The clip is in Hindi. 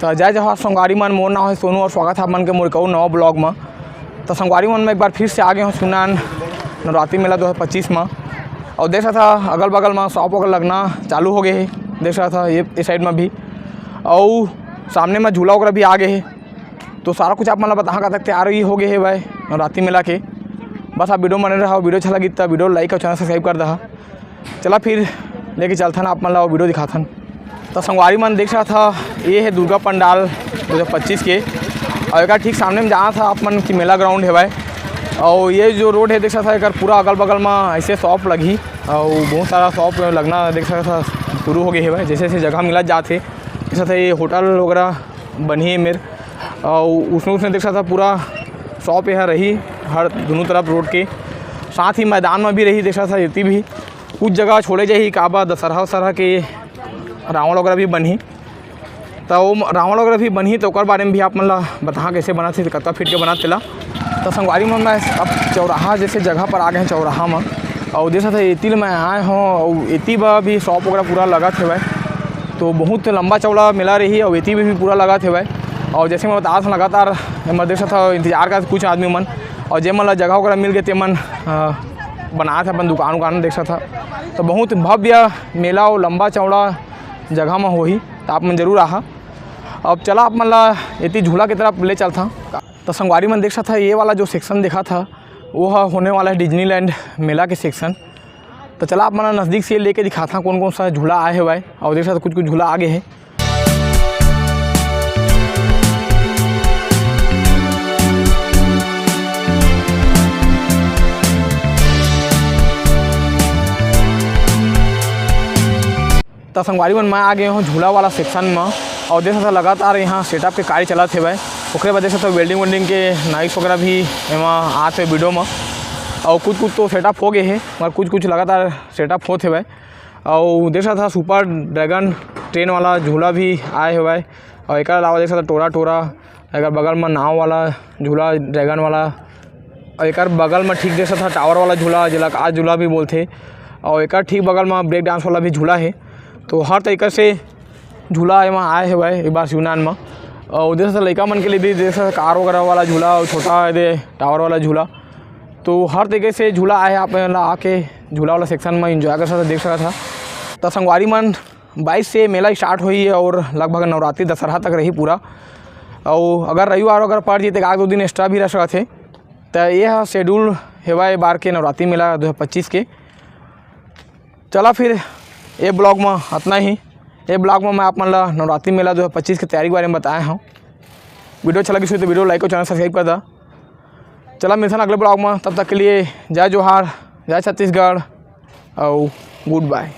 तो जय जवाहर संगवारी मन, मोर नाम है सोनू और स्वागत है आप मन के मोर कहूँ नवा ब्लॉग में। तो संगवारी मन में एक बार फिर से आगे हूँ सुनान नवरात्रि मेला 2025 में। और देख रहा था अगल बगल में शॉप वगैरह लगना चालू हो गए है, देख रहा था ये इस साइड में भी, और सामने में झूला वगैरह भी आ गए है। तो सारा कुछ आप मतलब बता कर सकते आ रही हो गए है भाई नवरात्रि मेला के। बस आप वीडियो बने रहा, वीडियो अच्छा लगी तो वीडियो लाइक और चैनल सब्सक्राइब कर दहा। चला फिर लेके चलता ना आप मतलब वीडियो दिखाथन। तो संगवारी मन देख रहा था ये है दुर्गा पंडाल 2025 के, और एक ठीक सामने में जाना था आप मन की मेला ग्राउंड है भाई। और ये जो रोड है देख रहा था एक पूरा अगल बगल में ऐसे शॉप लगी और बहुत सारा शॉप लगना देख रहा था शुरू हो गए है भाई। जैसे जैसे जगह मिला जाते जैसा था ये होटल वगैरह बनी है मेरे, और उसमें देख रहा था पूरा शॉप यहाँ रही हर दोनों तरफ रोड के, साथ ही मैदान में भी रही देख रहा था। इतनी भी कुछ जगह छोड़े जाही काबा दशहरा वशहरा के रावण वगैरह भी बनी, तो रावण वगैरह भी बनी तो और बारे में भी आप मन ला बता कैसे बना थे, कत्ता फीट के बना तेला। तो संगवारी मन में अब चौराहा जैसे जगह पर आ गए हैं चौराहा में, और जैसा था एतिल में आए हों और एती बा भी शॉप वगैरह पूरा लगा थे भाई। तो बहुत लंबा चौड़ा मिला रही और एती भी पूरा लगा थे भाई। और जैसे मैं बता था लगातार मैं देख था इंतजार कर कुछ आदमी मन, और जे मन ला जगह वगैरह मिल गए ते मन बनाया था अपन दुकान उकान देख था। तो बहुत भव्य मेला और लंबा चौड़ा जगह में हो ही, तो आप मन जरूर आहा। अब चला आप मन ला इतनी झूला की तरफ ले चलता। तो संगवारी मन देख था ये वाला जो सेक्शन देखा था वो होने वाला है डिज्नीलैंड मेला के सेक्शन। तो चला आप मन नज़दीक से लेके दिखाता कौन कौन सा झूला आए है भाई। और देख सकते कुछ कुछ झूला आगे है। तो संगवारी मन मैं आ गए हूँ झूला वाला सेक्शन में, और देख सकते लगातार यहाँ सेटअप के कार्य चला थे भाई। ओकरे बाद देख सकते वेल्डिंग के नाइक्स वगैरह भी एवं आते वीडियो में, और कुछ कुछ तो सेटअप हो गए हैं मगर कुछ कुछ लगातार सेटअप होते भाई। और देख सकता सुपर ड्रैगन ट्रेन वाला झूला भी आए है भाई। और एक अलावा देख सकता टोरा टोरा एक बगल में नाव वाला झूला ड्रैगन वाला, और एक बगल में ठीक देख सकता टावर वाला झूला जिला आज झूला भी बोलते, और एक ठीक बगल में ब्रेक डांस वाला भी झूला है। तो हर तरीके से झूला वहाँ आए है भाई एक बार शिवनान में। और देख सकते लड़का मन के लिए भी देख सकते कार वगैरह वाला झूला और छोटा दे टावर वाला झूला, तो हर तरीके से झूला आए आप आके झूला वाला सेक्शन में इंजॉय कर सकते देख सकता था। तो संगवारी मन 22 से मेला स्टार्ट हुई है और लगभग नवरात्रि दशहरा तक रही पूरा। और अगर रविवार अगर पड़ जाए तो 1-2 दिन एक्स्ट्रा भी रह सकते। तो ये शेड्यूल है भाई बार के नवरात्रि मेला 2025 के। चला फिर ये ब्लॉग में इतना ही। ये ब्लॉग में मैं आप मन ला नवरात्रि मेला 2025 की तैयारी के बारे में बताया हूँ। वीडियो अच्छा लगी तो वीडियो लाइक और चैनल सब्सक्राइब कर दा। चला मिलता अगले ब्लॉग में, तब तक के लिए जय जोहार, जय छत्तीसगढ़ और गुड बाय।